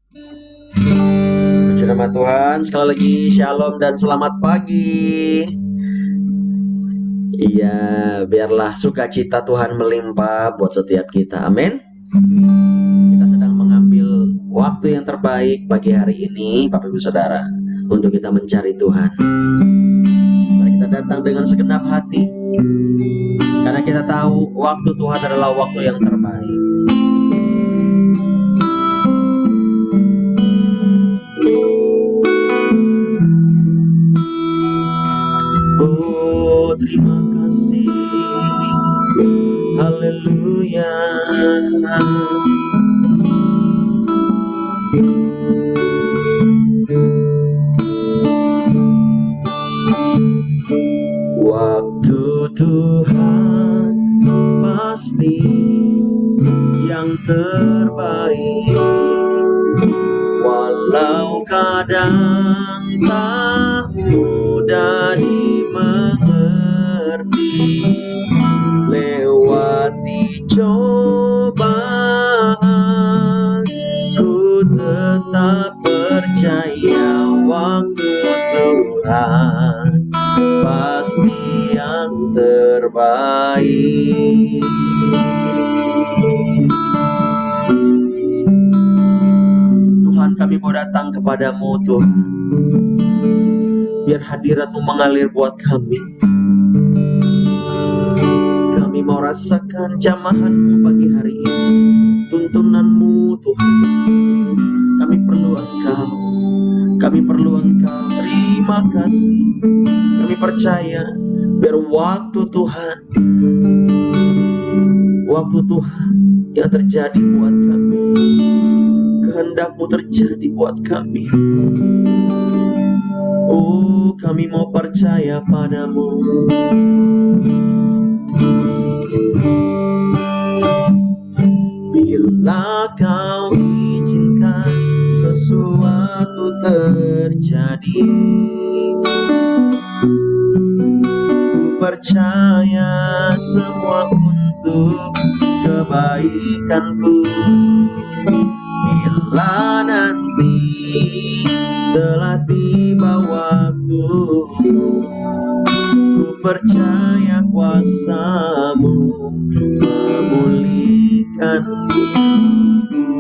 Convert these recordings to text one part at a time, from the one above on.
Puji nama Tuhan, sekali lagi shalom dan selamat pagi. Iya, biarlah sukacita Tuhan melimpah buat setiap kita. Amin. Kita sedang mengambil waktu yang terbaik pagi hari ini, Bapak Ibu Saudara, untuk kita mencari Tuhan. Mari kita datang dengan segenap hati, karena kita tahu waktu Tuhan adalah waktu yang terbaik. Oh, terima kasih. Haleluya. Waktu Tuhan pasti yang terbaik, walau kadang tak mudah dimengerti. Lewati cobaan, ku tetap percaya waktu Tuhan pasti yang terbaik. Tuhan, kami mau datang kepadamu Tuhan, biar hadirat-Mu mengalir buat kami. Kami mau rasakan jamahan-Mu pagi hari ini, tuntunan-Mu Tuhan. Kami perlu Engkau, kami perlu Engkau. Terima kasih. Kami percaya biar waktu Tuhan yang terjadi buat kami, kehendak-Mu terjadi buat kami. Oh, kami mau percaya padamu. Bila Kau izinkan sesuatu terjadi, ku percaya semua untuk kebaikanku. Bila nanti telah tiba waktumu, ku percaya kuasa-Mu memulihkan hidupku.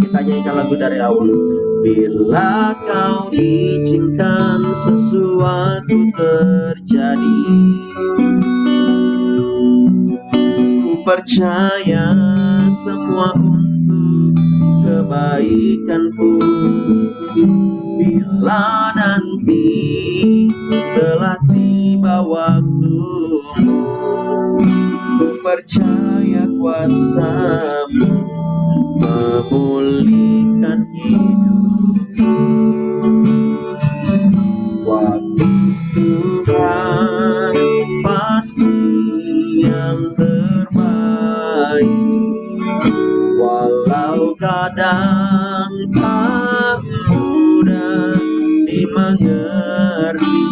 Kita nyanyikan lagu dari awal. Bila Kau izinkan sesuatu terjadi, ku percaya semua untuk kebaikanku. Bila nanti telah tiba waktumu, ku percaya kuasa-Mu memulihkan hidupku. Waktu Tuhan pasti yang terbaik, walau kadang tak mudah dimengerti.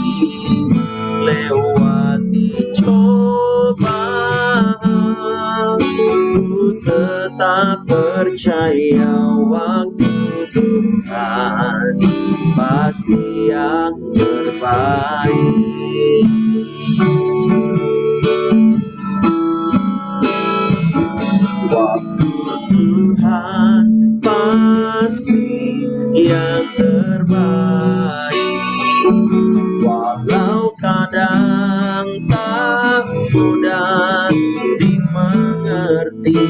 Lewati cobaan, ku tetap percaya waktu Tuhan pasti yang terbaik. Waktu Tuhan pasti yang terbaik, walau kadang tak mudah dimengerti.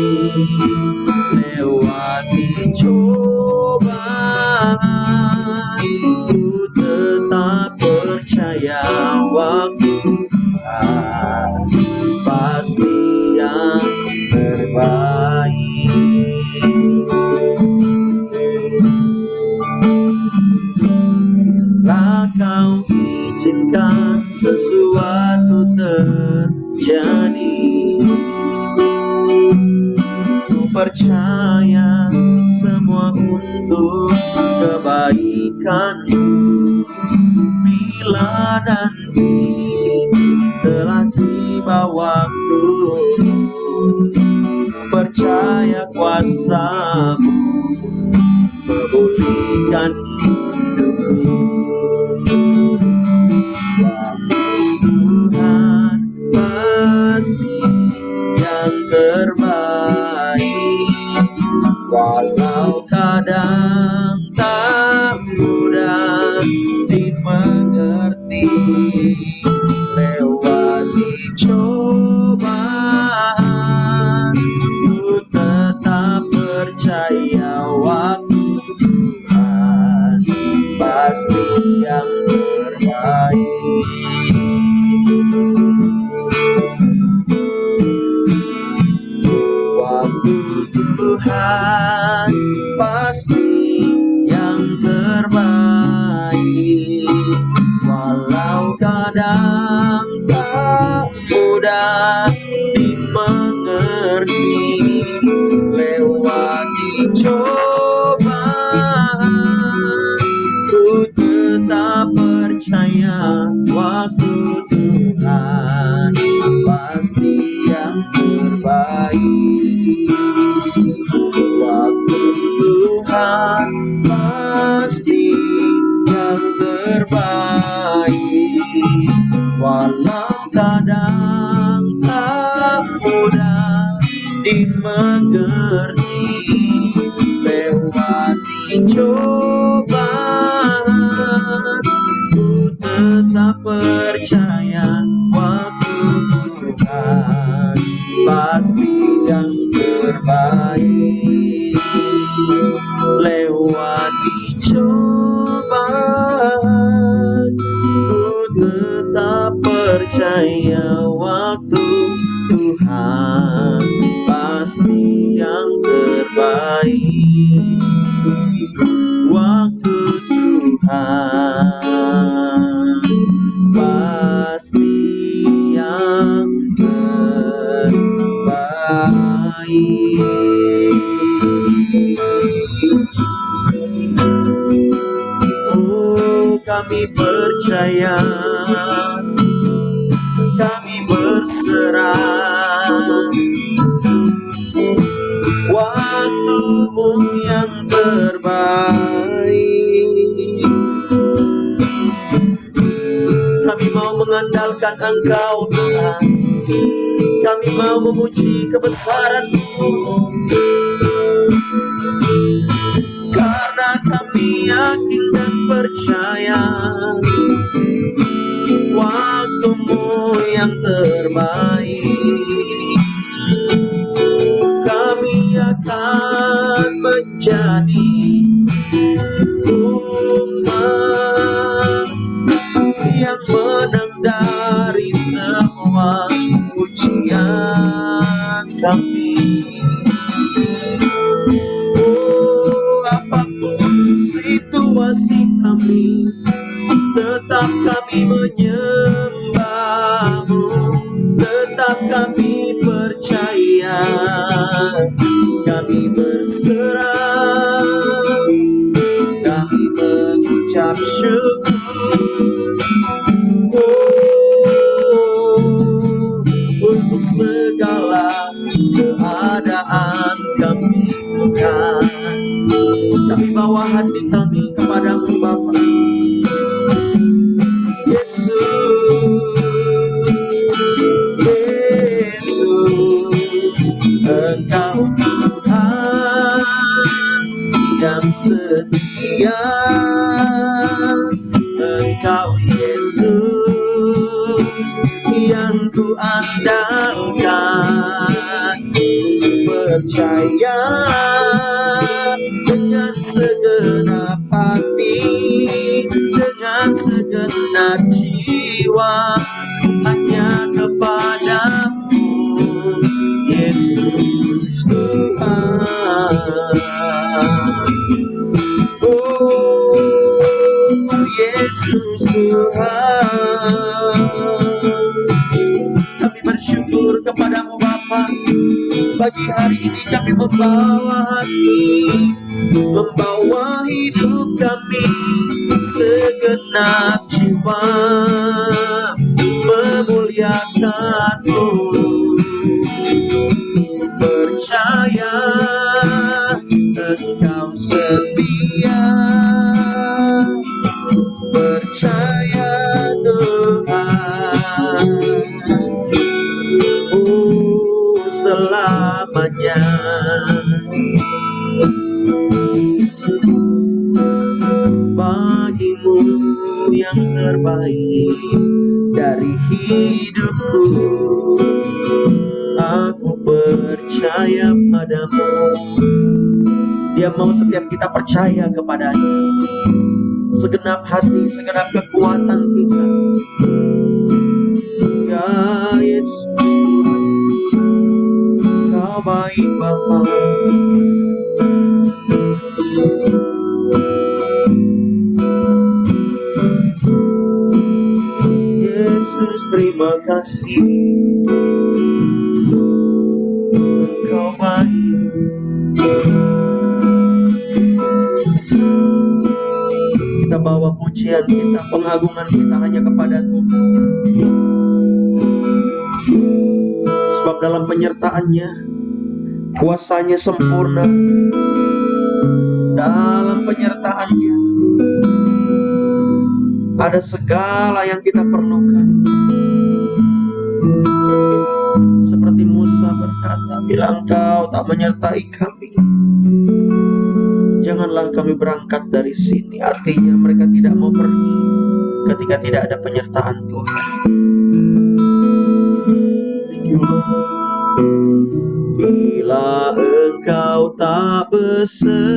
Lewati cobaan, ku tetap percaya waktu Tuhan pasti yang terbaik. Bila Kau izinkan sesuatu terjadi, ku percaya semua untuk kebaikanmu. Bila nanti telah tiba waktumu, ku percaya kuasa-Mu memulihkan hidupku. Tuhan pasti yang terbaik, walau kadang tak mudah dimengerti. Lewati cobaan, ku tetap percaya waktu Tuhan pasti yang terbaik. Waktu Tuhan pasti yang terbaik, walau kadang tak mudah dimengerti. Lewati cobaan, ku tetap percaya waktu Tuhan pasti yang terbaik. Waktu Tuhan pasti yang terbaik, walau kadang tak mudah dimengerti. Lewati cobaan, ku tetap percaya waktu Tuhan pasti yang terbaik. Lewati cobaan, ku tetap percaya waktu Tuhan pasti yang terbaik. Waktu Tuhan pasti yang terbaik. Oh, kami percaya, kami berserah, waktu-Mu yang terbaik. Kami mau mengandalkan Engkau Tuhan, kami mau memuji kebesaran-Mu, karena kami yakin dan percaya waktu-Mu yang terbaik. Kami akan menjadi umat yang menang dari semua ujian kami. Oh, apapun situasi kami, tetap kami menyembah-Mu, tetap kami percaya, kami berserah, kami mengucap syukur. Oh, untuk segala keadaan kami Tuhan, kami bawa hati kami kepada-Mu Bapa. Yesus, Engkau Tuhan yang setia. Engkau Yesus yang ku andalkan. Ku percaya dengan segenap hati, dengan segenap jiwa, hanya kepada-Mu Yesus Tuhan. Oh Yesus Tuhan, kami bersyukur kepada-Mu Bapa. Pagi hari ini kami membawa hati, membawa hidup kami, segenap jiwa memuliakan-Mu. Ku percaya terbaik dari hidupku. Aku percaya padamu. Dia mau setiap kita percaya kepadanya, segenap hati, segenap kekuatan kita. Ya Yesus, Kau baik Bapa. Yesus, terima kasih, Engkau baik. Kita bawa pujian kita, pengagungan kita hanya kepada Tuhan. Sebab dalam penyertaan-Nya, kuasa-Nya sempurna. Dalam penyertaan-Nya ada segala yang kita perlukan. Seperti Musa berkata, bila Engkau tak menyertai kami, janganlah kami berangkat dari sini. Artinya mereka tidak mau pergi ketika tidak ada penyertaan Tuhan. Thank you Lord. Bila Engkau tak besertaku,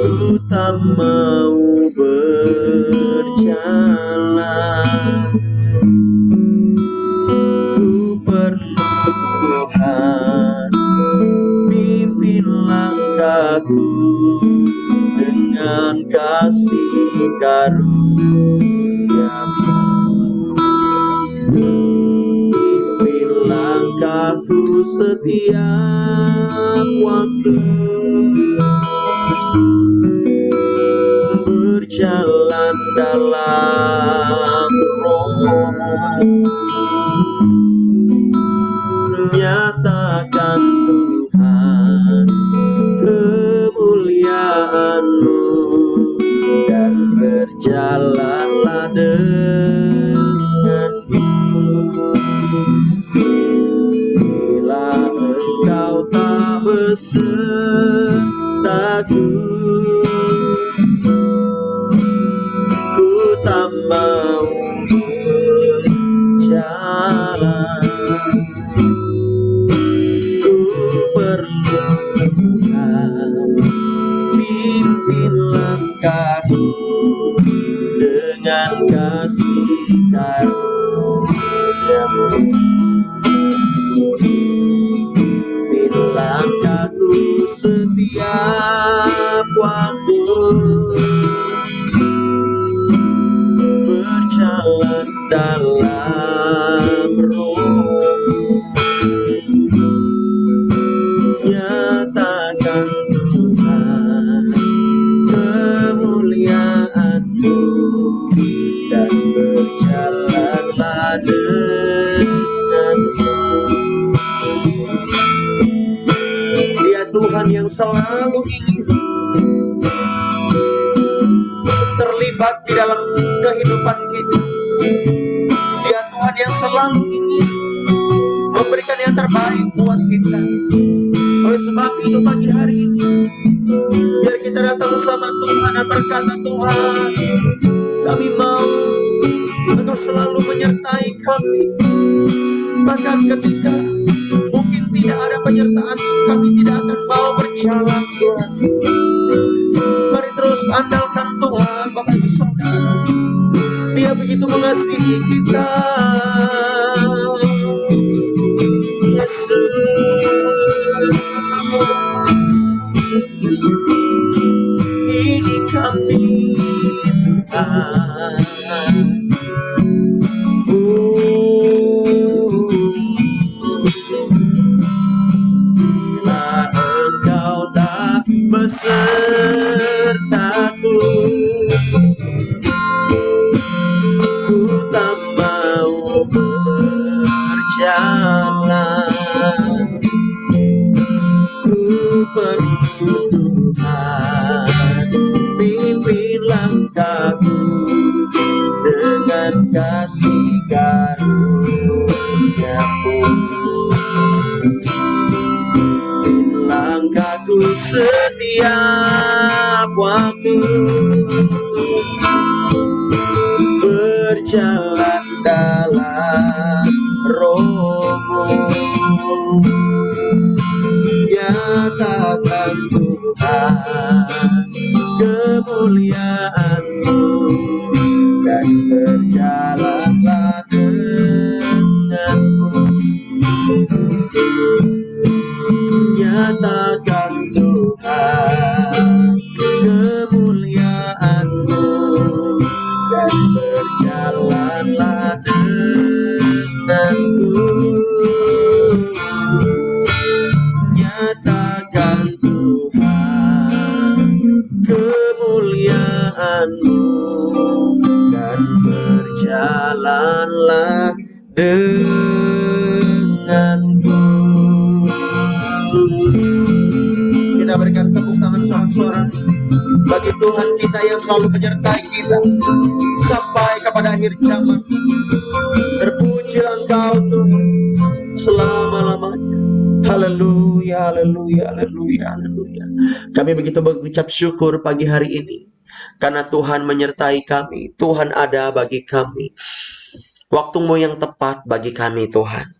ku tak mau berjalan. Ku perlu Tuhan, pimpin langkahku dengan kasih karunia-Mu. Pimpin langkahku setiap waktu, berjalan dalam Roh-Mu. Nyatakan Tuhan kemuliaan-Mu, dan berjalanlah denganku. Bila Engkau tak besertaku, ku tak mau berjalan. Ku perlu Tuhan, pimpin langkahku dengan kasih karunia-Mu. Pimpin langkahku setiap waktu, berjalan dalam Roh-Mu. Nyatakan Tuhan kemuliaan-Mu, dan berjalanlah denganku. Dia Tuhan yang selalu ingin terlibat di dalam kehidupan kita. Dia Tuhan yang selalu ingin memberikan yang terbaik buat kita. Oleh sebab itu pagi hari ini, biar kita datang sama Tuhan dan berkata, Tuhan, kami mau Engkau selalu menyertai kami. Bahkan ketika mungkin tidak ada penyertaan, kami tidak akan mau berjalan, Tuhan. Mari terus andalkan Tuhan, Bapak Ibu Saudara. Dia begitu mengasihi kita. Yesus, ini kami Tuhan. Bila Engkau tak besertaku, ku tak mau berjalan. Ku perlu Tuhan, pimpin langkahku dengan kasih karunia-Mu. Pimpin langkahku setiap aku berjalan dalam roh-Mu. Nyatakan Tuhan kemuliaan-Mu, dan berjalanlah denganku. Nyatakan Tuhan kemuliaan-Mu, dan berjalanlah denganku. Nyatakan Tuhan kemuliaan-Mu, dan berjalanlah denganku. Kita berikan tepuk tangan sorak-sorai bagi Tuhan kita yang selalu menyertai kita sampai kepada akhir zaman. Terpujilah Engkau Tuhan selama-lamanya. Haleluya, haleluya, haleluya, haleluya. Kami begitu mengucap syukur pagi hari ini karena Tuhan menyertai kami. Tuhan ada bagi kami. Waktu-Mu yang tepat bagi kami Tuhan.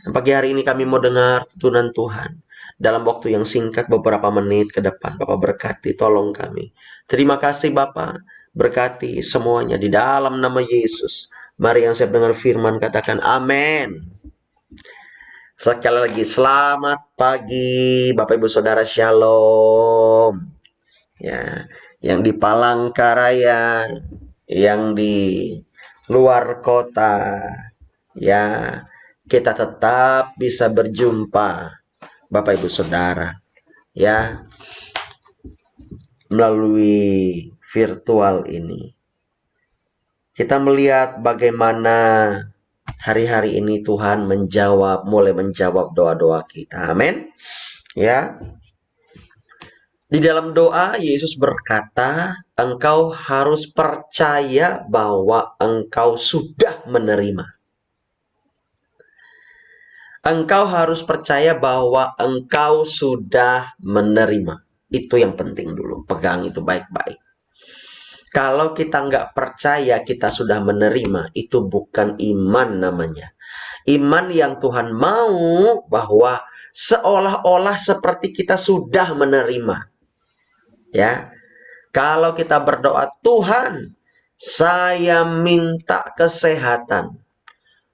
Dan pagi hari ini kami mau dengar tuntunan Tuhan. Dalam waktu yang singkat beberapa menit ke depan, Bapak berkati, tolong kami. Terima kasih Bapak, berkati semuanya di dalam nama Yesus. Mari yang siap dengar firman katakan amin. Sekali lagi selamat pagi Bapak Ibu Saudara, Shalom. Ya, yang di Palangkaraya, yang di luar kota, ya, kita tetap bisa berjumpa Bapak Ibu Saudara, ya, melalui virtual ini. Kita melihat bagaimana hari-hari ini Tuhan mulai menjawab doa-doa kita. Amin. Ya. Di dalam doa Yesus berkata, engkau harus percaya bahwa engkau sudah menerima. Engkau harus percaya bahwa engkau sudah menerima. Itu yang penting dulu. Pegang itu baik-baik. Kalau kita nggak percaya kita sudah menerima, itu bukan iman namanya. Iman yang Tuhan mau bahwa seolah-olah seperti kita sudah menerima. Ya, kalau kita berdoa, Tuhan, saya minta kesehatan.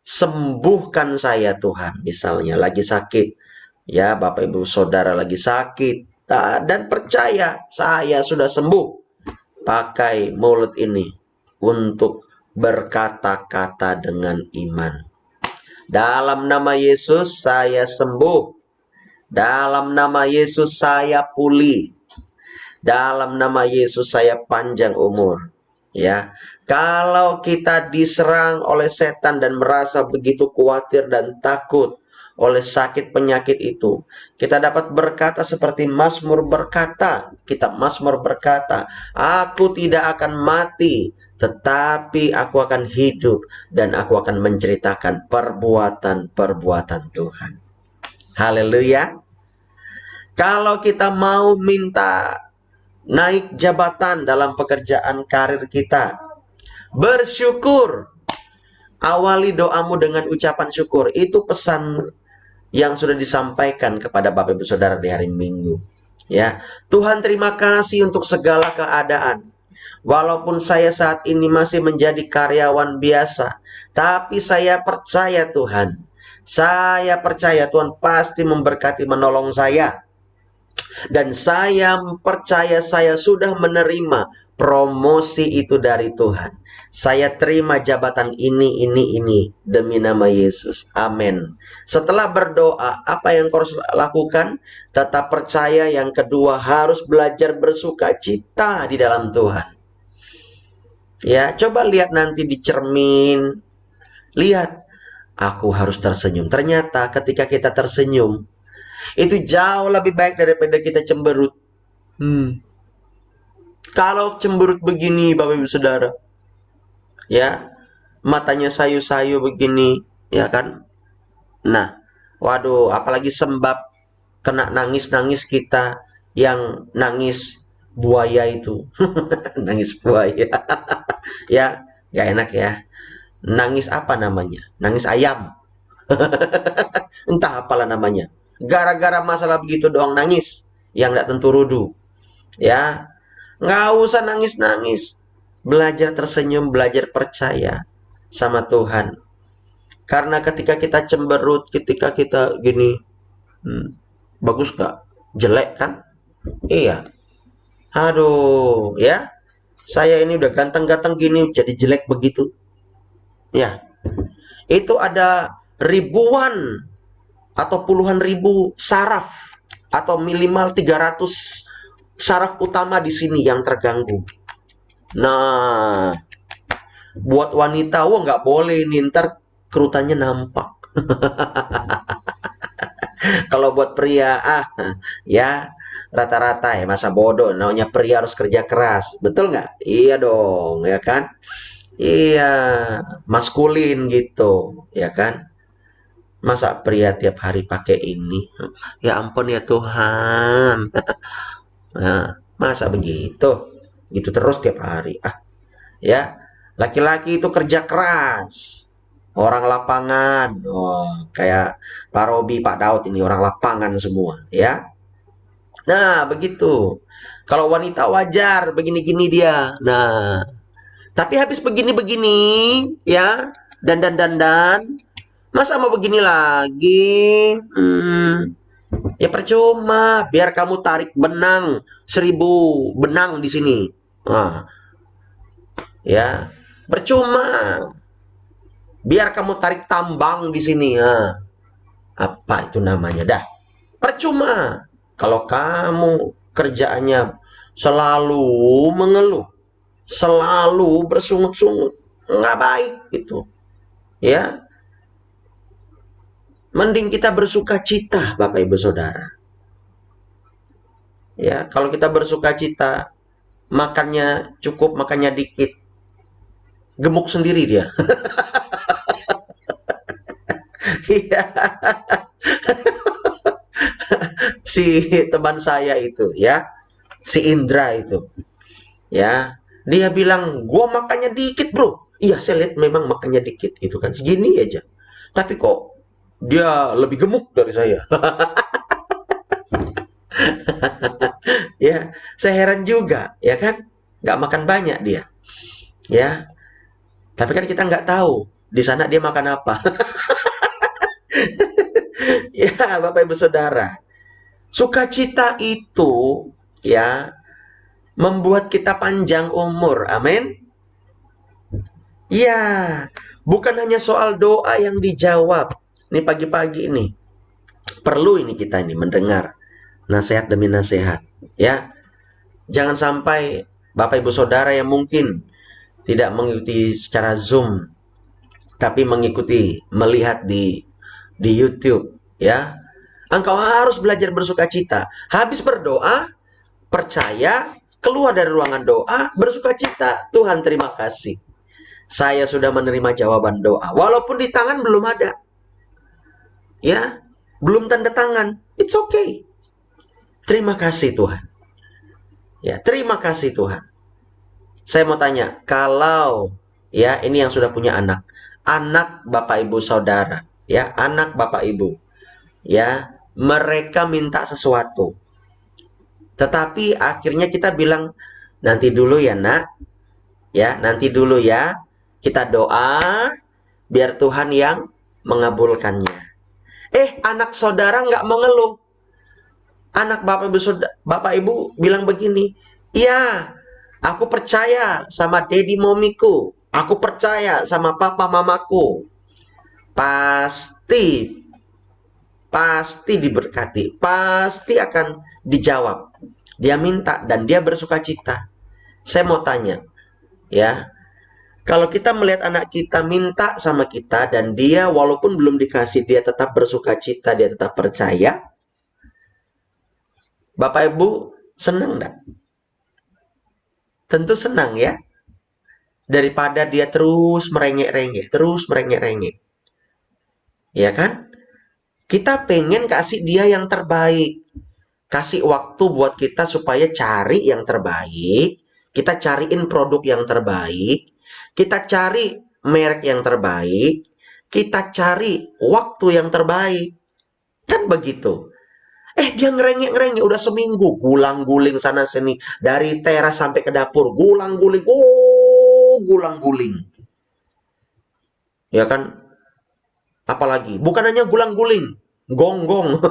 Sembuhkan saya Tuhan, misalnya lagi sakit, ya Bapak Ibu Saudara lagi sakit, dan percaya saya sudah sembuh, pakai mulut ini untuk berkata-kata dengan iman. Dalam nama Yesus saya sembuh, dalam nama Yesus saya pulih, dalam nama Yesus saya panjang umur. Ya, kalau kita diserang oleh setan dan merasa begitu khawatir dan takut oleh sakit penyakit itu, kita dapat berkata seperti Mazmur berkata, kitab Mazmur berkata, aku tidak akan mati, tetapi aku akan hidup dan aku akan menceritakan perbuatan-perbuatan Tuhan. Haleluya. Kalau kita mau minta naik jabatan dalam pekerjaan karir kita, bersyukur. Awali doamu dengan ucapan syukur. Itu pesan yang sudah disampaikan kepada Bapak Ibu Saudara di hari Minggu. Ya, Tuhan terima kasih untuk segala keadaan. Walaupun saya saat ini masih menjadi karyawan biasa, tapi saya percaya Tuhan. Saya percaya Tuhan pasti memberkati, menolong saya. Dan saya percaya saya sudah menerima promosi itu dari Tuhan. Saya terima jabatan ini demi nama Yesus. Amin. Setelah berdoa, apa yang harus lakukan? Tetap percaya. Yang kedua, harus belajar bersuka cita di dalam Tuhan. Ya, coba lihat nanti di cermin. Lihat, aku harus tersenyum. Ternyata ketika kita tersenyum, itu jauh lebih baik daripada kita cemberut. Kalau cemberut begini Bapak Ibu Saudara, ya, matanya sayu-sayu begini, ya kan? Nah, waduh, apalagi sembab kena nangis-nangis kita yang nangis buaya itu. Nangis buaya. Ya, nggak enak ya. Nangis apa namanya? Nangis ayam. Entah apalah namanya. Gara-gara masalah begitu doang nangis. Yang nggak tentu rudu. Ya, nggak usah nangis-nangis. Belajar tersenyum, belajar percaya sama Tuhan. Karena ketika kita cemberut, ketika kita gini, bagus nggak? Jelek kan? Iya. Aduh, ya. Saya ini udah ganteng-ganteng gini, jadi jelek begitu. Ya, itu ada ribuan atau puluhan ribu saraf atau minimal 300 saraf utama di sini yang terganggu. Nah, buat wanita, wah nggak boleh nih, ntar kerutannya nampak. Kalau buat pria, ya rata-rata ya masa bodoh. Namanya pria harus kerja keras, betul nggak? Iya dong, ya kan? Iya, maskulin gitu, ya kan? Masa pria tiap hari pakai ini? Ya ampun ya Tuhan. Nah, masa begitu? Gitu terus tiap hari. Ya. Laki-laki itu kerja keras. Orang lapangan. Oh, kayak Pak Robi, Pak Daud ini orang lapangan semua, ya. Nah, begitu. Kalau wanita wajar begini-gini dia. Nah, tapi habis begini-begini, ya, dandan-dandan, masa mau begini lagi? Ya percuma, biar kamu tarik benang 1000 benang di sini. Nah, ya, percuma. Biar kamu tarik tambang di sini. Nah, apa itu namanya? Dah, percuma. Kalau kamu kerjaannya selalu mengeluh, selalu bersungut-sungut, nggak baik gitu. Ya, mending kita bersuka cita, Bapak Ibu Saudara. Ya, kalau kita bersuka cita, makannya cukup, makannya dikit, gemuk sendiri dia. Iya. Si teman saya itu, ya, si Indra itu, ya, dia bilang, gua makannya dikit bro. Iya, saya lihat memang makannya dikit, itu kan segini aja. Tapi kok dia lebih gemuk dari saya. Ya, saya heran juga, ya kan? Nggak makan banyak dia, ya. Tapi kan kita nggak tahu di sana dia makan apa. Ya, Bapak Ibu Saudara, sukacita itu, ya, membuat kita panjang umur. Amin. Ya, bukan hanya soal doa yang dijawab. Ini pagi-pagi ini perlu ini kita ini mendengar nasihat demi nasihat, ya. Jangan sampai Bapak Ibu Saudara yang mungkin tidak mengikuti secara Zoom, tapi mengikuti, melihat di YouTube, ya. Engkau harus belajar bersukacita. Habis berdoa, percaya, keluar dari ruangan doa, bersukacita. Tuhan terima kasih. Saya sudah menerima jawaban doa. Walaupun di tangan belum ada. Ya, belum tanda tangan. It's okay. Terima kasih Tuhan. Ya, terima kasih Tuhan. Saya mau tanya, kalau ya ini yang sudah punya anak, anak Bapak Ibu Saudara, ya, anak Bapak Ibu, ya, mereka minta sesuatu. Tetapi akhirnya kita bilang, nanti dulu ya nak, ya, nanti dulu ya, kita doa, biar Tuhan yang mengabulkannya. Anak saudara nggak mengeluh. Anak Bapak Ibu bilang begini, iya, aku percaya sama Dedi Momiku, aku percaya sama Papa Mamaku. Pasti diberkati, pasti akan dijawab. Dia minta dan dia bersukacita. Saya mau tanya, ya, kalau kita melihat anak kita minta sama kita dan dia walaupun belum dikasih, dia tetap bersukacita, dia tetap percaya, Bapak Ibu senang enggak? Tentu senang ya. Daripada dia terus merengek-rengek, ya kan? Kita pengen kasih dia yang terbaik. kasih waktu buat kita supaya cari yang terbaik, kita cariin produk yang terbaik, kita cari merek yang terbaik, kita cari waktu yang terbaik. Kan begitu. Dia ngerengek-ngerengek udah seminggu, gulang-guling sana sini, dari teras sampai ke dapur, gulang-guling, gulang-guling. Ya kan? Apalagi, bukan hanya gulang-guling, gonggong.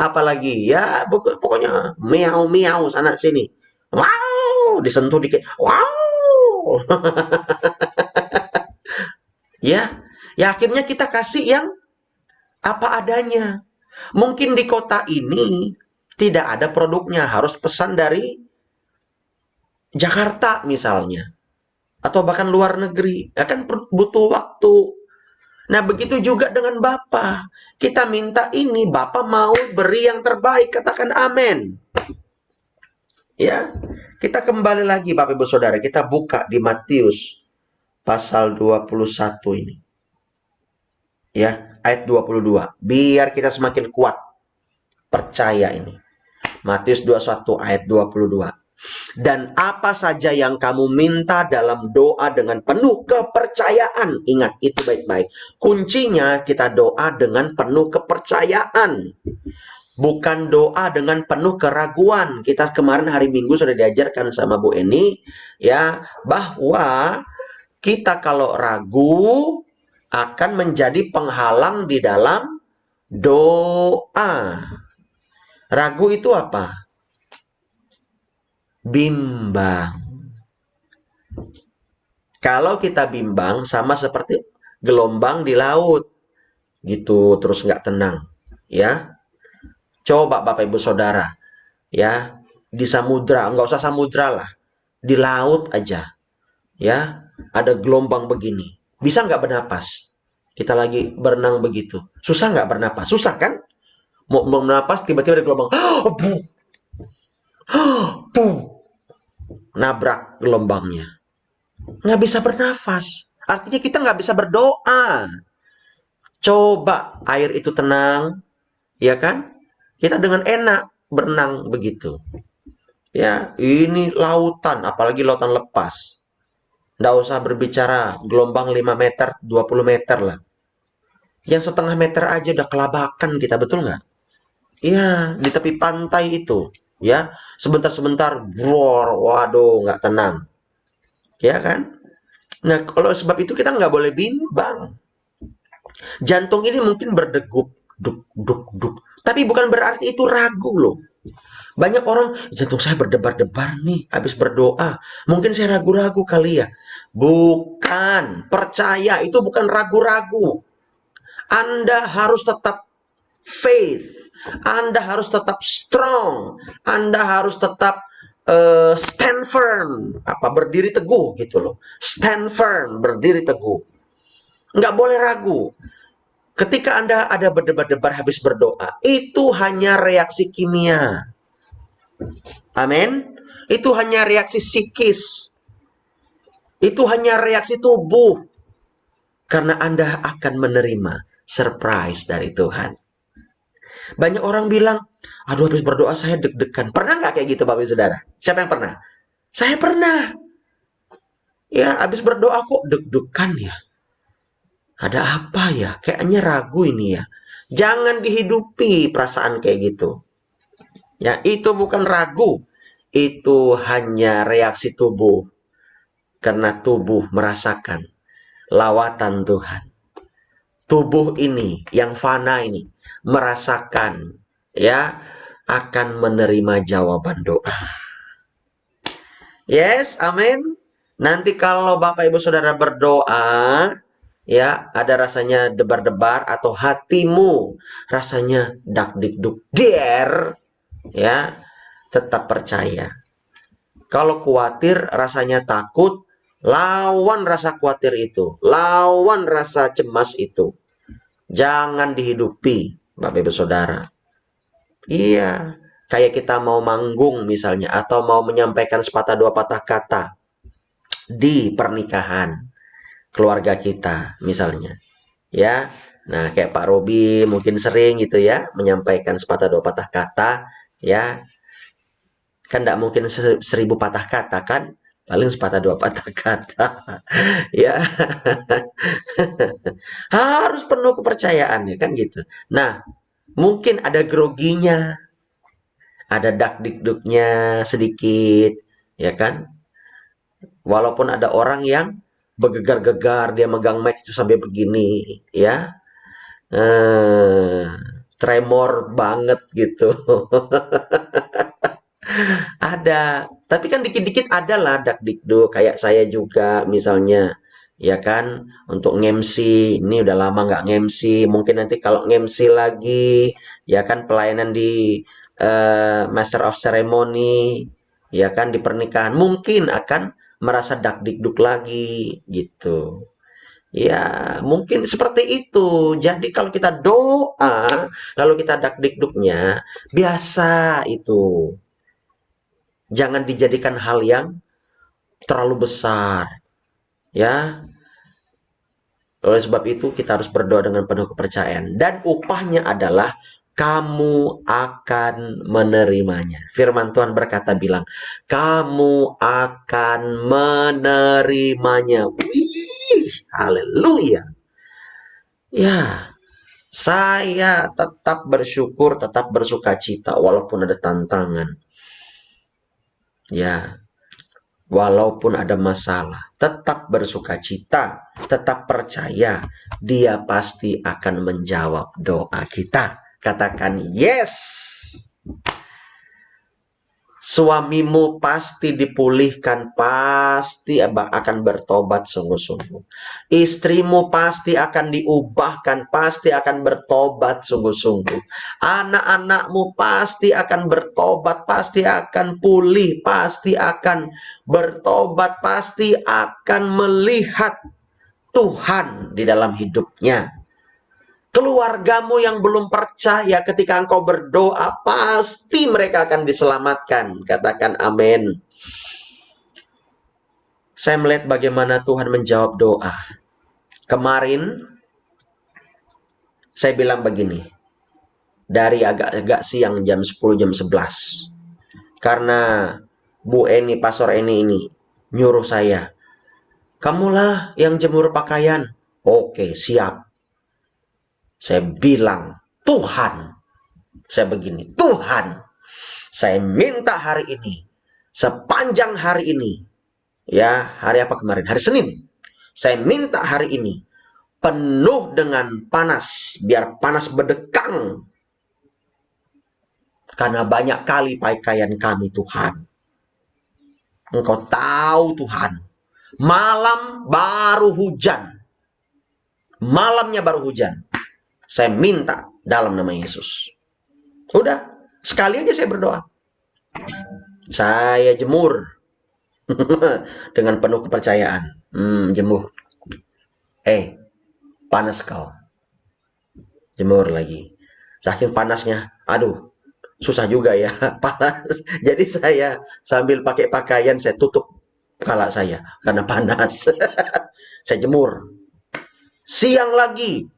Apalagi, ya pokoknya meow-meow sana sini. Wow, disentuh dikit. Wow. Ya, ya akhirnya kita kasih yang apa adanya. Mungkin di kota ini tidak ada produknya, harus pesan dari Jakarta misalnya, atau bahkan luar negeri. Ya kan butuh waktu. Nah, begitu juga dengan Bapa. Kita minta ini, Bapa mau beri yang terbaik, katakan amin. Ya, kita kembali lagi Bapak Ibu Saudara, kita buka di Matius pasal 21 ini. Ya, ayat 22. Biar kita semakin kuat percaya ini. Matius 21 ayat 22. Dan apa saja yang kamu minta dalam doa dengan penuh kepercayaan. Ingat, itu baik-baik. Kuncinya kita doa dengan penuh kepercayaan. Bukan doa dengan penuh keraguan. Kita kemarin hari Minggu sudah diajarkan sama Bu Eni, ya, bahwa kita kalau ragu akan menjadi penghalang di dalam doa. Ragu itu apa? Bimbang. Kalau kita bimbang sama seperti gelombang di laut, gitu terus nggak tenang, ya. Coba Bapak Ibu Saudara, ya, di samudra, nggak usah samudra lah, di laut aja, ya, ada gelombang begini, bisa nggak bernapas? Kita lagi berenang begitu, susah nggak bernapas? Susah kan? Mau bernapas tiba-tiba ada gelombang, nabrak gelombangnya, nggak bisa bernafas. Artinya kita nggak bisa berdoa. Coba air itu tenang, ya kan? Kita dengan enak berenang begitu. Ya, ini lautan, apalagi lautan lepas. Nggak usah berbicara gelombang 5 meter, 20 meter lah. Yang setengah meter aja udah kelabakan kita, betul nggak? Iya, di tepi pantai itu. Ya, sebentar-sebentar, bror, waduh, nggak tenang. Ya kan? Nah, kalau sebab itu kita nggak boleh bimbang. Jantung ini mungkin berdegup, duk, duk, duk. Tapi bukan berarti itu ragu loh. Banyak orang, jantung saya berdebar-debar nih, habis berdoa. Mungkin saya ragu-ragu kali ya. Bukan, percaya itu bukan ragu-ragu. Anda harus tetap faith. Anda harus tetap strong. Anda harus tetap stand firm. Berdiri teguh gitu loh. Stand firm, berdiri teguh. Nggak boleh ragu. Ketika Anda ada berdebar-debar habis berdoa, itu hanya reaksi kimia. Amin. Itu hanya reaksi psikis. Itu hanya reaksi tubuh. Karena Anda akan menerima surprise dari Tuhan. Banyak orang bilang, aduh habis berdoa saya deg-degan. Pernah nggak kayak gitu Bapak Ibu Saudara? Siapa yang pernah? Saya pernah. Ya, habis berdoa kok deg-degan ya. Ada apa ya? Kayaknya ragu ini ya. Jangan dihidupi perasaan kayak gitu. Ya, itu bukan ragu. Itu hanya reaksi tubuh. Karena tubuh merasakan lawatan Tuhan. Tubuh ini, yang fana ini, merasakan, ya, akan menerima jawaban doa. Yes, amin. Nanti kalau Bapak Ibu Saudara berdoa, ya, ada rasanya debar-debar atau hatimu rasanya dak-dik-duk der, ya, tetap percaya. Kalau khawatir, rasanya takut, lawan rasa khawatir itu, lawan rasa cemas itu. Jangan dihidupi, Bapak Ibu Saudara. Iya, kayak kita mau manggung misalnya, atau mau menyampaikan sepatah dua patah kata di pernikahan keluarga kita misalnya, ya. Nah, kayak Pak Robi mungkin sering gitu ya menyampaikan sepatah dua patah kata, ya kan tidak mungkin 1000 patah kata kan, paling sepatah dua patah kata. Ya, harus penuh kepercayaan ya kan gitu. Nah, mungkin ada groginya, ada dak dikduknya sedikit, ya kan. Walaupun ada orang yang bergegar-gegar, dia megang mic itu sampai begini, ya, eh, tremor banget gitu. Ada, tapi kan dikit-dikit ada lah dakdikduk kayak saya juga misalnya, ya kan, untuk nge-MC ini udah lama nggak nge-MC, mungkin nanti kalau nge-MC lagi, ya kan pelayanan di Master of Ceremony, ya kan di pernikahan mungkin akan merasa dakdikduk lagi gitu. Ya, mungkin seperti itu. Jadi kalau kita doa, lalu kita dakdikduknya, biasa itu. Jangan dijadikan hal yang terlalu besar, ya. Oleh sebab itu kita harus berdoa dengan penuh kepercayaan dan upahnya adalah kamu akan menerimanya. Firman Tuhan berkata bilang, kamu akan menerimanya. Wih, haleluya. Ya, saya tetap bersyukur, tetap bersuka cita walaupun ada tantangan. Ya, walaupun ada masalah, tetap bersuka cita, tetap percaya, Dia pasti akan menjawab doa kita. Katakan yes. Suamimu pasti dipulihkan, pasti akan bertobat sungguh-sungguh. Istrimu pasti akan diubahkan, pasti akan bertobat sungguh-sungguh. Anak-anakmu pasti akan bertobat, pasti akan pulih, pasti akan bertobat, pasti akan melihat Tuhan di dalam hidupnya. Keluargamu yang belum percaya ketika engkau berdoa, pasti mereka akan diselamatkan. Katakan amin. Saya melihat bagaimana Tuhan menjawab doa. Kemarin, saya bilang begini. Dari agak-agak siang jam 10, jam 11. Karena Bu Eni, Pastor Eni ini nyuruh saya. Kamulah yang jemur pakaian. Oke, siap. Saya bilang, Tuhan. Saya begini, Tuhan. Saya minta hari ini, sepanjang hari ini, ya hari apa kemarin? Hari Senin. Saya minta hari ini penuh dengan panas, biar panas berdekang. Karena banyak kali pakaian kami Tuhan. Engkau tahu Tuhan, malam baru hujan. Malamnya baru hujan. Saya minta dalam nama Yesus. Udah, sekali aja saya berdoa. Saya jemur. Dengan penuh kepercayaan. Jemur. Panas kau. Jemur lagi. Saking panasnya, aduh, susah juga ya, panas. Jadi saya sambil pakai pakaian, saya tutup kepala saya karena panas. Saya jemur. Siang lagi,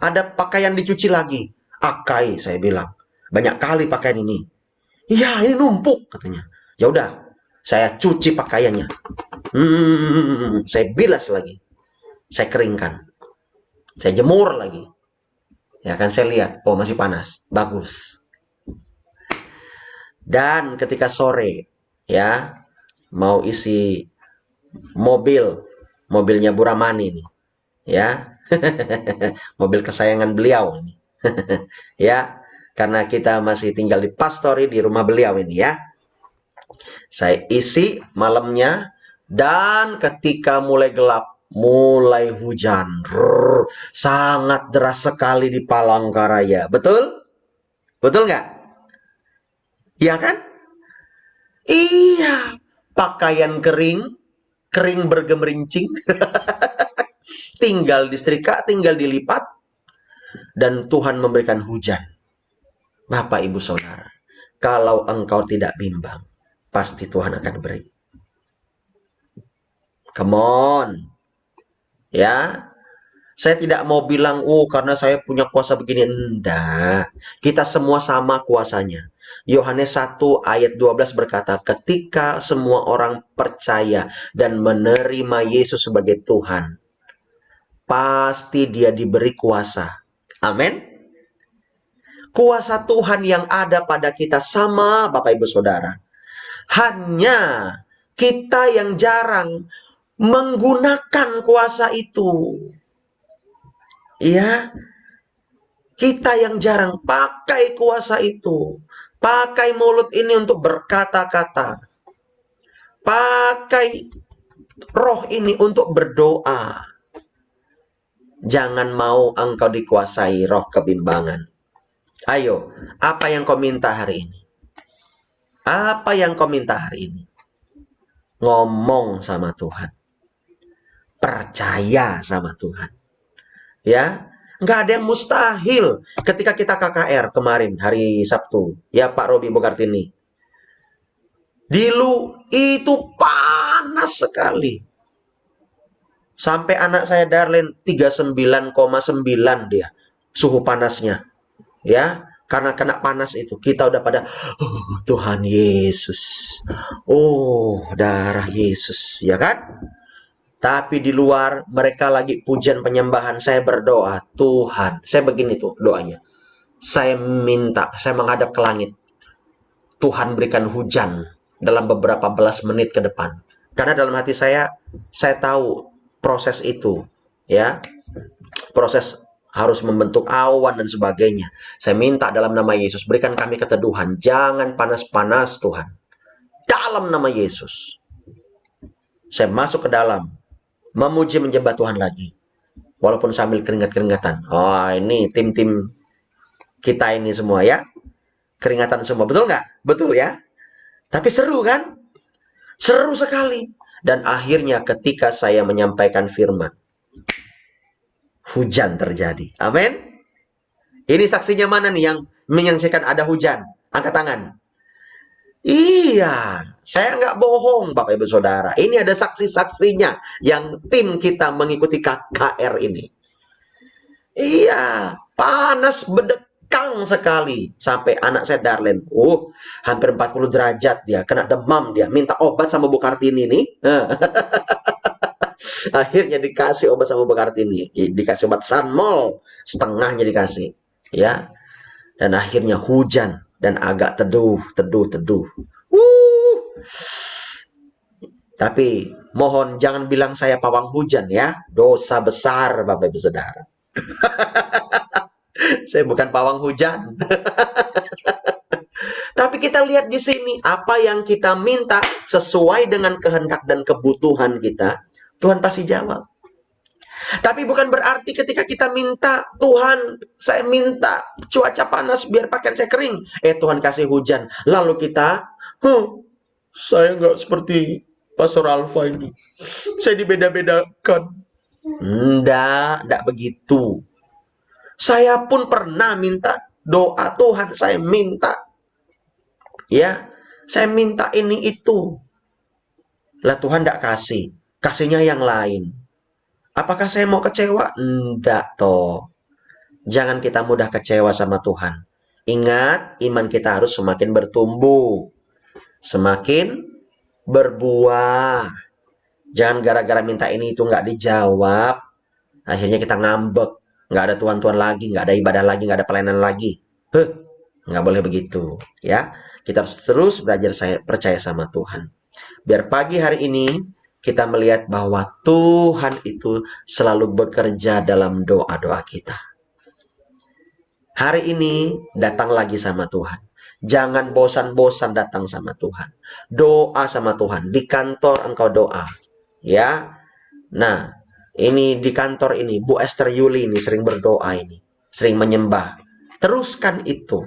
ada pakaian dicuci lagi. Akai, saya bilang. Banyak kali pakaian ini. Iya, ini numpuk, katanya. Ya udah, saya cuci pakaiannya. Saya bilas lagi. Saya keringkan. Saya jemur lagi. Ya kan, saya lihat, oh masih panas. Bagus. Dan ketika sore, ya, mau isi mobilnya Bu Ramani nih, ya. Mobil kesayangan beliau ini. Ya, karena kita masih tinggal di Pastori di rumah beliau ini ya. Saya isi malamnya dan ketika mulai gelap, mulai hujan. Sangat deras sekali di Palangkaraya. Betul? Betul nggak? Iya kan? Iya. Pakaian kering, kering bergemerincing. Tinggal disetrika, tinggal dilipat. Dan Tuhan memberikan hujan. Bapak, Ibu, Saudara. Kalau engkau tidak bimbang, pasti Tuhan akan beri. Come on. Ya. Saya tidak mau bilang, karena saya punya kuasa begini. Enggak. Kita semua sama kuasanya. Yohanes 1 ayat 12 berkata, ketika semua orang percaya dan menerima Yesus sebagai Tuhan, pasti dia diberi kuasa. Amin. Kuasa Tuhan yang ada pada kita sama, Bapak Ibu Saudara. Hanya kita yang jarang menggunakan kuasa itu. Ya, kita yang jarang pakai kuasa itu. Pakai mulut ini untuk berkata-kata. Pakai roh ini untuk berdoa. Jangan mau engkau dikuasai roh kebimbangan. Ayo, apa yang kau minta hari ini? Apa yang kau minta hari ini? Ngomong sama Tuhan. Percaya sama Tuhan. Ya, nggak ada yang mustahil. Ketika kita KKR kemarin hari Sabtu, ya Pak Robi Bogartini, itu panas sekali. Sampai anak saya Darlene 39,9 dia suhu panasnya. Ya, karena kena panas itu kita udah pada Tuhan Yesus. Darah Yesus, ya kan? Tapi di luar mereka lagi pujian penyembahan. Saya berdoa, Tuhan. Saya begini tuh doanya. Saya minta, saya menghadap ke langit. Tuhan berikan hujan dalam beberapa belas menit ke depan. Karena dalam hati saya tahu proses itu. Ya, proses harus membentuk awan dan sebagainya. Saya minta dalam nama Yesus, berikan kami keteduhan. Jangan panas-panas Tuhan. Dalam nama Yesus. Saya masuk ke dalam. Memuji menyembah Tuhan lagi. Walaupun sambil keringat-keringatan. Ini tim-tim kita ini semua ya. Keringatan semua. Betul nggak? Betul ya. Tapi seru kan? Seru sekali. Dan akhirnya ketika saya menyampaikan firman, hujan terjadi. Amin. Ini saksinya mana nih yang menyaksikan ada hujan? Angkat tangan. Iya, saya nggak bohong Bapak Ibu Saudara. Ini ada saksi-saksinya yang tim kita mengikuti KKR ini. Iya, panas bedekang sekali. Sampai anak saya Darlene, hampir 40 derajat dia, kena demam dia. Minta obat sama Bu Kartini nih. Akhirnya dikasih obat sama Bu Kartini. Dikasih obat Sanmol, setengahnya dikasih. Ya, dan akhirnya hujan. Dan agak teduh. Tapi mohon jangan bilang saya pawang hujan ya. Dosa besar Bapak Ibu Saudara. Saya bukan pawang hujan. Tapi kita lihat di sini apa yang kita minta sesuai dengan kehendak dan kebutuhan kita, Tuhan pasti jawab. Tapi bukan berarti ketika kita minta, Tuhan, saya minta cuaca panas biar pakaian saya kering. Tuhan kasih hujan. Lalu kita, saya nggak seperti Pastor Alfa ini. Saya dibeda-bedakan. Enggak begitu. Saya pun pernah minta doa, Tuhan saya minta. Ya, saya minta ini itu. Lah Tuhan enggak kasih. Kasihnya yang lain. Apakah saya mau kecewa? Enggak toh. Jangan kita mudah kecewa sama Tuhan. Ingat, iman kita harus semakin bertumbuh. Semakin berbuah. Jangan gara-gara minta ini itu nggak dijawab. Akhirnya kita ngambek. Nggak ada Tuhan-Tuhan lagi, nggak ada ibadah lagi, nggak ada pelayanan lagi. Nggak boleh begitu. Ya, kita harus terus belajar percaya sama Tuhan. Biar pagi hari ini kita melihat bahwa Tuhan itu selalu bekerja dalam doa-doa kita. Hari ini datang lagi sama Tuhan. Jangan bosan-bosan datang sama Tuhan. Doa sama Tuhan. Di kantor engkau doa. Ya. Nah, ini di kantor ini, Bu Esther Yuli ini sering berdoa ini. Sering menyembah. Teruskan itu.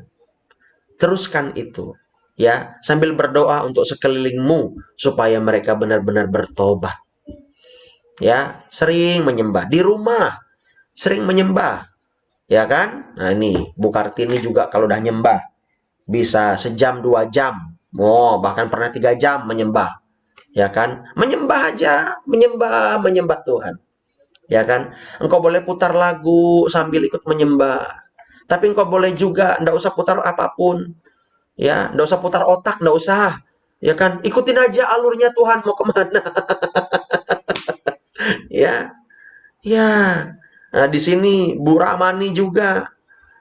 Teruskan itu. Ya, sambil berdoa untuk sekelilingmu supaya mereka benar-benar bertobat. Ya, sering menyembah di rumah, sering menyembah. Ya kan? Nah, ini Bu Kartini juga kalau udah nyembah bisa sejam 2 jam. Bahkan pernah 3 jam menyembah. Ya kan? Menyembah aja, menyembah Tuhan. ya kan? Engkau boleh putar lagu sambil ikut menyembah, tapi engkau boleh juga ndak usah putar apapun, ya, ndak usah putar otak, ndak usah, ya kan? Ikutin aja alurnya Tuhan mau kemana, ya, ya. Nah, di sini Bu Ramani juga,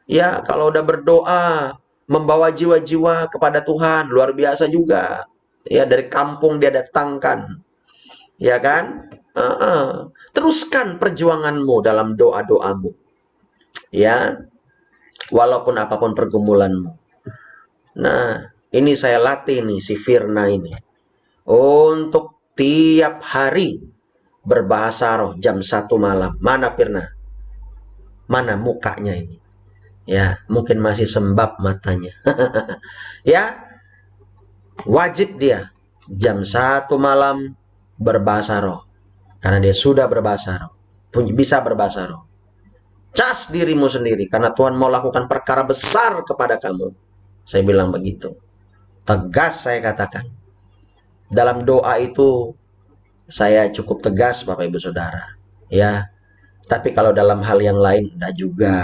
ya, kalau udah berdoa membawa jiwa-jiwa kepada Tuhan luar biasa juga, ya, dari kampung dia datangkan, ya kan? Teruskan perjuanganmu dalam doa-doamu, ya, walaupun apapun pergumulanmu. Nah, ini saya latih nih si Firna ini untuk tiap hari berbahasa roh jam 1 malam. Mana Firna? Mana mukanya ini? Ya, mungkin masih sembab matanya. Ya, wajib dia jam 1 malam berbahasa roh. Karena dia sudah berbahasa roh. Bisa berbahasa roh. Cas dirimu sendiri. Karena Tuhan mau lakukan perkara besar kepada kamu. Saya bilang begitu. Tegas saya katakan. Dalam doa itu saya cukup tegas Bapak Ibu Saudara. Ya. Tapi kalau dalam hal yang lain enggak juga.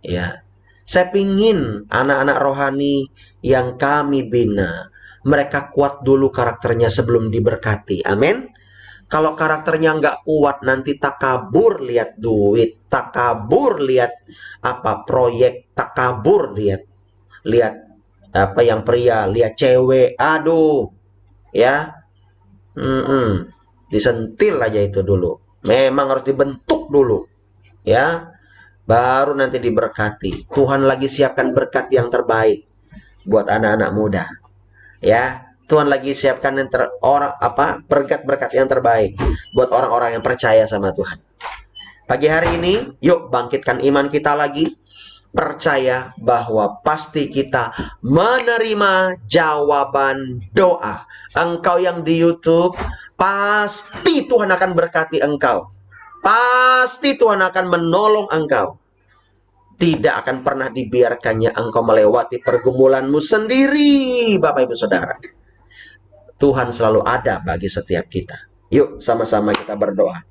Ya. Saya pingin anak-anak rohani yang kami bina, mereka kuat dulu karakternya sebelum diberkati. Amin. Kalau karakternya nggak kuat, nanti takabur lihat duit, takabur lihat apa proyek, takabur lihat apa yang pria, lihat cewek, aduh, ya, disentil aja itu dulu. Memang harus dibentuk dulu, ya, baru nanti diberkati. Tuhan lagi siapkan berkat yang terbaik buat anak-anak muda, ya. Tuhan lagi siapkan yang berkat-berkat yang terbaik buat orang-orang yang percaya sama Tuhan. Pagi hari ini, yuk bangkitkan iman kita lagi. Percaya bahwa pasti kita menerima jawaban doa. Engkau yang di YouTube, pasti Tuhan akan berkati engkau. Pasti Tuhan akan menolong engkau. Tidak akan pernah dibiarkannya engkau melewati pergumulanmu sendiri, Bapak Ibu Saudara. Tuhan selalu ada bagi setiap kita. Yuk sama-sama kita berdoa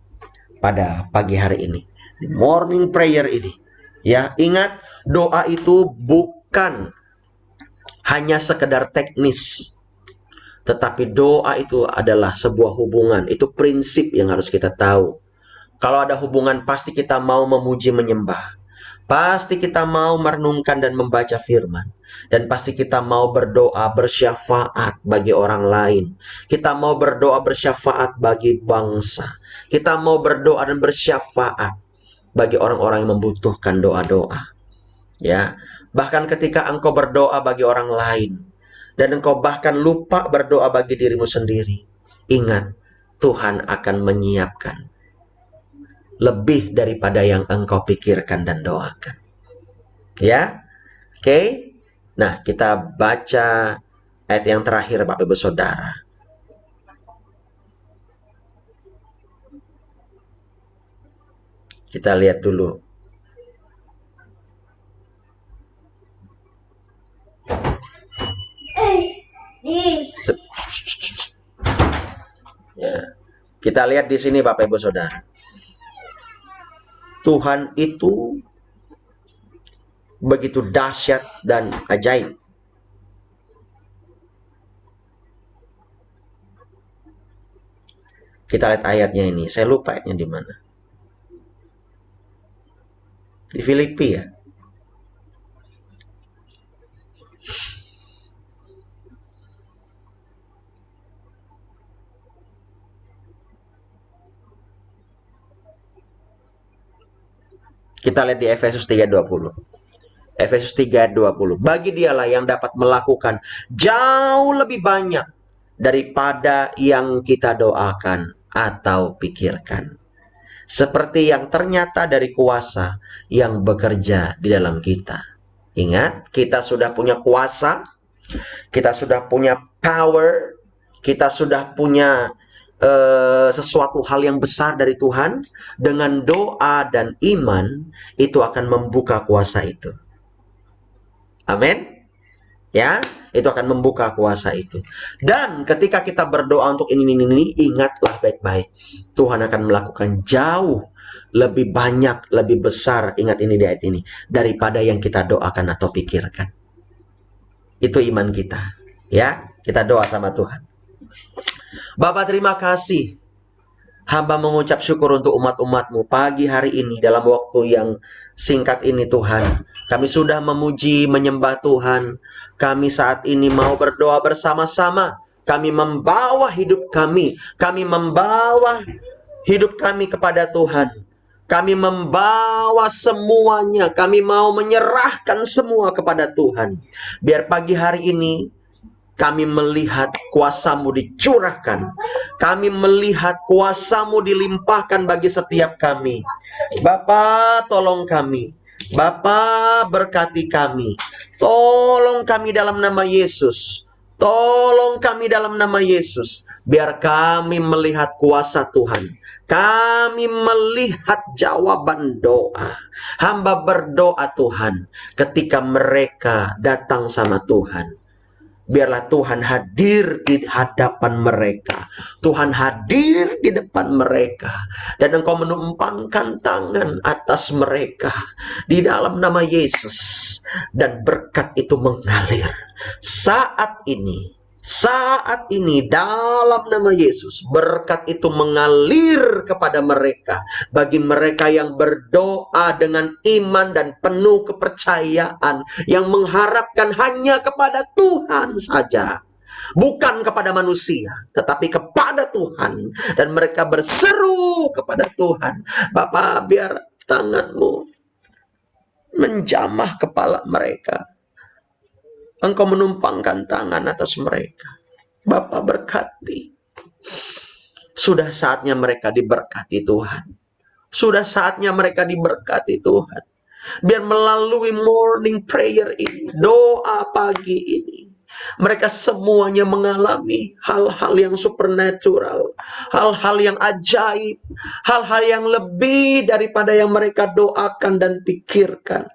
pada pagi hari ini. Di morning prayer ini. Ya, ingat doa itu bukan hanya sekedar teknis. Tetapi doa itu adalah sebuah hubungan. Itu prinsip yang harus kita tahu. Kalau ada hubungan pasti kita mau memuji menyembah. Pasti kita mau merenungkan dan membaca firman. Dan pasti kita mau berdoa bersyafaat bagi orang lain. Kita mau berdoa bersyafaat bagi bangsa. Kita mau berdoa dan bersyafaat bagi orang-orang yang membutuhkan doa-doa. Ya, bahkan ketika engkau berdoa bagi orang lain dan engkau bahkan lupa berdoa bagi dirimu sendiri, ingat, Tuhan akan menyiapkan lebih daripada yang engkau pikirkan dan doakan. Ya, oke. Nah, kita baca ayat yang terakhir Bapak Ibu Saudara. Kita lihat dulu. Ya. Kita lihat di sini Bapak Ibu Saudara. Tuhan itu begitu dahsyat dan ajaib. Kita lihat ayatnya ini. Saya lupa ayatnya di mana. Di Filipi ya. Kita lihat di Efesus 3:20. Efesus 3:20. Bagi dialah yang dapat melakukan jauh lebih banyak daripada yang kita doakan atau pikirkan. Seperti yang ternyata dari kuasa yang bekerja di dalam kita. Ingat, kita sudah punya kuasa, kita sudah punya power, kita sudah punya sesuatu hal yang besar dari Tuhan. Dengan doa dan iman, itu akan membuka kuasa itu. Amin. Ya, itu akan membuka kuasa itu. Dan ketika kita berdoa untuk ini, ingatlah baik-baik. Tuhan akan melakukan jauh lebih banyak, lebih besar, ingat ini di ayat ini, daripada yang kita doakan atau pikirkan. Itu iman kita. Ya, kita doa sama Tuhan. Bapak, terima kasih. Hamba mengucap syukur untuk umat-umat-Mu pagi hari ini dalam waktu yang singkat ini Tuhan. Kami sudah memuji, menyembah Tuhan. Kami saat ini mau berdoa bersama-sama. Kami membawa hidup kami. Kami membawa hidup kami kepada Tuhan. Kami membawa semuanya. Kami mau menyerahkan semua kepada Tuhan. Biar pagi hari ini kami melihat kuasa-Mu dicurahkan. Kami melihat kuasa-Mu dilimpahkan bagi setiap kami. Bapa, tolong kami. Bapa, berkati kami. Tolong kami dalam nama Yesus. Tolong kami dalam nama Yesus. Biar kami melihat kuasa Tuhan. Kami melihat jawaban doa. Hamba berdoa Tuhan ketika mereka datang sama Tuhan. Biarlah Tuhan hadir di hadapan mereka. Tuhan hadir di depan mereka. Dan Engkau menumpangkan tangan atas mereka. Di dalam nama Yesus. Dan berkat itu mengalir. Saat ini dalam nama Yesus, berkat itu mengalir kepada mereka. Bagi mereka yang berdoa dengan iman dan penuh kepercayaan, yang mengharapkan hanya kepada Tuhan saja, bukan kepada manusia, tetapi kepada Tuhan. Dan mereka berseru kepada Tuhan. Bapa, biar tangan-Mu menjamah kepala mereka. Engkau menumpangkan tangan atas mereka. Bapa, berkati. Sudah saatnya mereka diberkati Tuhan. Sudah saatnya mereka diberkati Tuhan. Biar melalui morning prayer ini, doa pagi ini, mereka semuanya mengalami hal-hal yang supernatural, hal-hal yang ajaib, hal-hal yang lebih daripada yang mereka doakan dan pikirkan.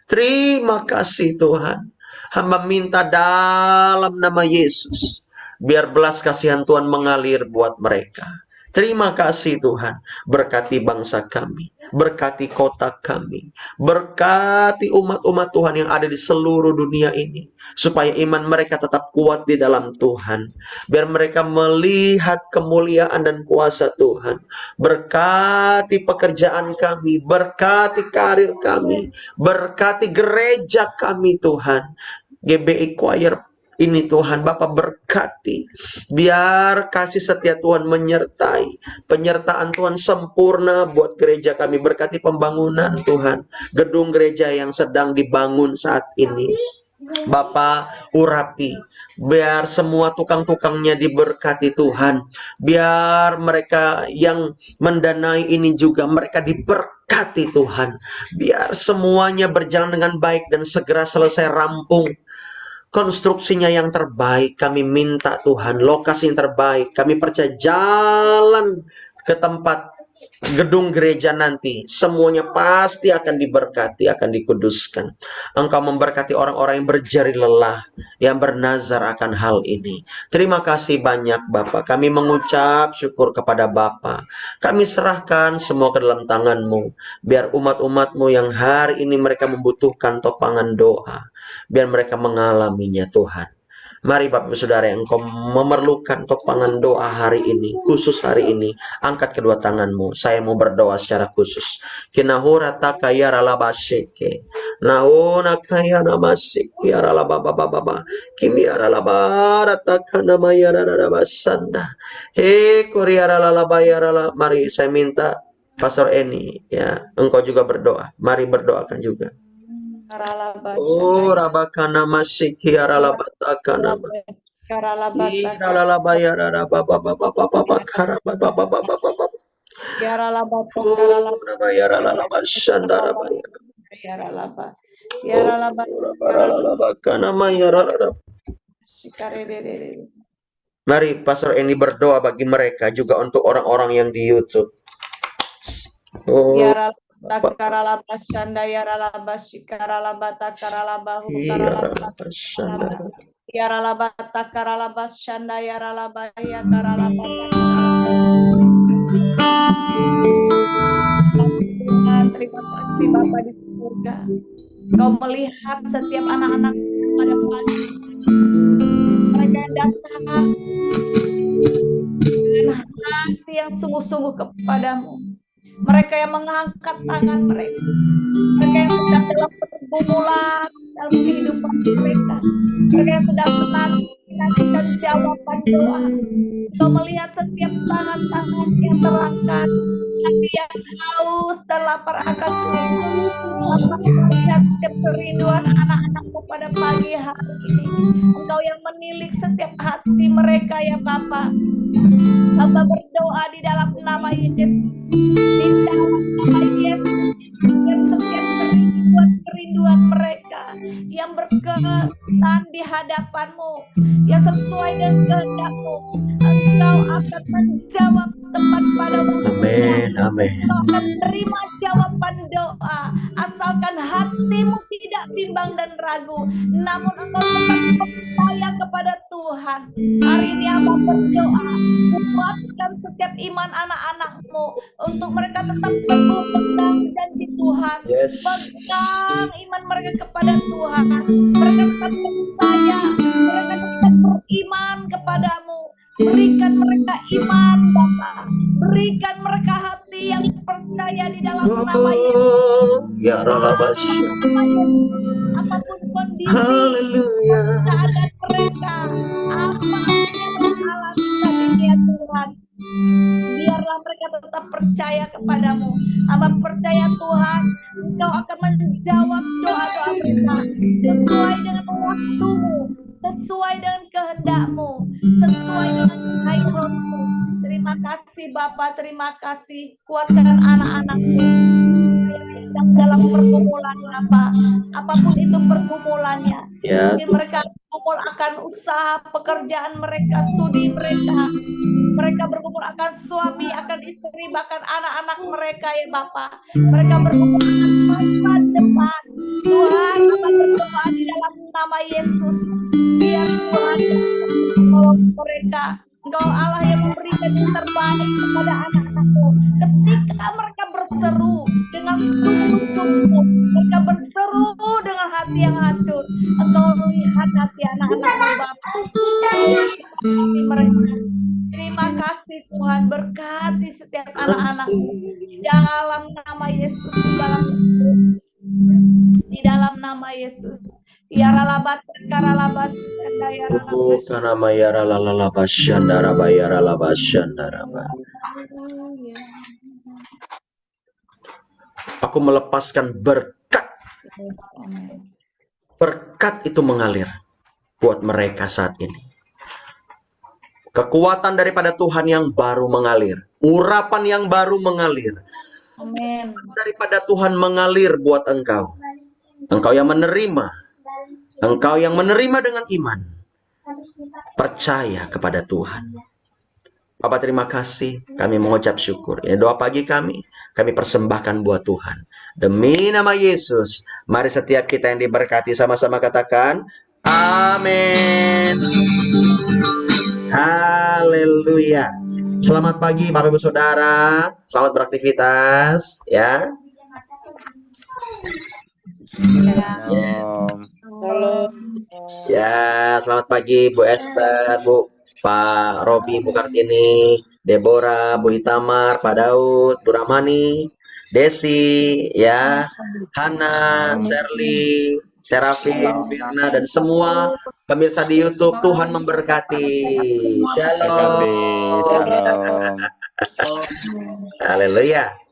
Terima kasih Tuhan. Hamba minta dalam nama Yesus, biar belas kasihan Tuhan mengalir buat mereka. Terima kasih Tuhan. Berkati bangsa kami. Berkati kota kami. Berkati umat-umat Tuhan yang ada di seluruh dunia ini. Supaya iman mereka tetap kuat di dalam Tuhan. Biar mereka melihat kemuliaan dan kuasa Tuhan. Berkati pekerjaan kami. Berkati karir kami. Berkati gereja kami Tuhan. GBI Choir ini Tuhan, Bapak berkati. Biar kasih setia Tuhan menyertai. Penyertaan Tuhan sempurna buat gereja kami. Berkati pembangunan Tuhan. Gedung gereja yang sedang dibangun saat ini. Bapak urapi. Biar semua tukang-tukangnya diberkati Tuhan. Biar mereka yang mendanai ini juga mereka diberkati Tuhan. Biar semuanya berjalan dengan baik dan segera selesai rampung. Konstruksinya yang terbaik, kami minta Tuhan, lokasi yang terbaik. Kami percaya jalan ke tempat gedung gereja nanti, semuanya pasti akan diberkati, akan dikuduskan. Engkau memberkati orang-orang yang berjeri lelah, yang bernazar akan hal ini. Terima kasih banyak Bapak. Kami mengucap syukur kepada Bapak. Kami serahkan semua ke dalam tangan-Mu. Biar umat-umat-Mu yang hari ini mereka membutuhkan topangan doa, biar mereka mengalaminya Tuhan. Mari Bapak Ibu Saudara yang Engkau memerlukan topangan doa hari ini, khusus hari ini, angkat kedua tanganmu. Saya mau berdoa secara khusus. Kinahura takaya ralabasheke. Nauna kaya namasik ya ralababababa. Kimi ralabara takana maya ralabasanda. He koria ralabaya rala. Mari saya minta Pastor Eni ya, engkau juga berdoa. Mari berdoakan juga. Oh, rabakana masiki aralabatakana. Iralabaya rarababababababa karababababababa. Oh, rabaya raralabashandarabaya. Oh, rabaralabakana maya raralab. Mari Pastor ini berdoa bagi mereka juga untuk orang-orang yang di YouTube. Oh, takaralabas syanda yaralabas shikaralabata karalabahu karalabas yaralabata karalabas syanda yaralabaya karalabata Tuhan, terima kasih Bapak di surga. Kau melihat setiap anak-anak pada pagi. Mereka yang datang dengan hati yang sungguh-sungguh kepadamu. Mereka yang mengangkat tangan mereka. Mereka yang sedang dalam pergumulan dalam kehidupan mereka. Mereka yang sedang menantikan jawaban doa. Kau melihat setiap tangan-tangan yang terangkat. Hati yang haus dan lapar akan Tuhan. Bapak melihat setiap kerinduan anak-anakmu pada pagi hari ini. Engkau yang menilik setiap hati mereka ya Bapak. Hamba berdoa di dalam nama Yesus. Di dalam nama Yesus. Yang setiap kerinduan mereka yang berkenan di hadapanmu, yang sesuai dengan kehendak-Mu, Engkau akan menjawab tepat padamu. Amin, amin. Engkau akan menerima jawaban doa, asalkan hatimu tidak bimbang dan ragu, namun engkau tetap percaya kepada Tuhan. Hari ini hamba berdoa, kuatkan setiap iman anak-anakmu untuk mereka tetap teguh pegang janji Tuhan. Yes. Pegang iman mereka kepada Tuhan. Mereka tetap percaya, mereka tetap beriman kepadamu. Berikan mereka iman Bapa. Berikan mereka hati yang percaya di dalam nama Yesus. Ya Ralabas. Apapun kondisi, Haleluya. keadaan mereka, apapun yang mereka alami saat ini ya Tuhan, biarlah mereka tetap percaya kepadamu. Hamba percaya Tuhan, Engkau akan menjawab doa-doa mereka sesuai dengan waktumu, sesuai dengan kehendak-Mu, sesuai dengan kehadiran-Mu. Terima kasih Bapa, terima kasih. Kuatkan anak-anak-Mu yang dalam pergumulan Bapa, apapun itu pergumulannya. Ya, Mungkin mereka bergumul akan usaha pekerjaan mereka, studi mereka. Mereka bergumul akan suami, akan istri, bahkan anak-anak mereka ya Bapak. Mereka bergumul akan masa depan. Tuhan, Bapak berdoa di dalam nama Yesus. Biar Tuhan menolong mereka. Engkau Allah yang memberikan yang terbaik kepada anak-anakmu. Ketika mereka berseru dengan sungguh-sungguh, mereka berseru dengan hati yang hancur. Engkau melihat hati anak-anakmu Bapak. Hati mereka. Terima kasih Tuhan, berkati setiap anak-anakmu di dalam nama Yesus, di dalam nama Yesus. Ya ralabat karalabas ya ralabas. Karena mayara lalalabas syandara bayara labas syandara. Aku melepaskan berkat. Berkat itu mengalir buat mereka saat ini. Kekuatan daripada Tuhan yang baru mengalir. Urapan yang baru mengalir. Amin. Daripada Tuhan mengalir buat engkau. Engkau yang menerima. Engkau yang menerima dengan iman. Percaya kepada Tuhan. Bapak terima kasih. Kami mengucap syukur. Ini doa pagi kami. Kami persembahkan buat Tuhan. Demi nama Yesus. Mari setiap kita yang diberkati sama-sama katakan. Amin. Haleluya. Selamat pagi Bapak Ibu Saudara. Selamat beraktivitas ya. Ya, selamat pagi Bu Esther, Bu Pak Robi, Bu Kartini, Deborah, Bu Itamar, Pak Daud, Bu Ramani, Desi, ya, Hana, Shirley, Serafin, Firna, dan semua pemirsa di YouTube. Tuhan memberkati. Shalom. Shalom. Haleluya.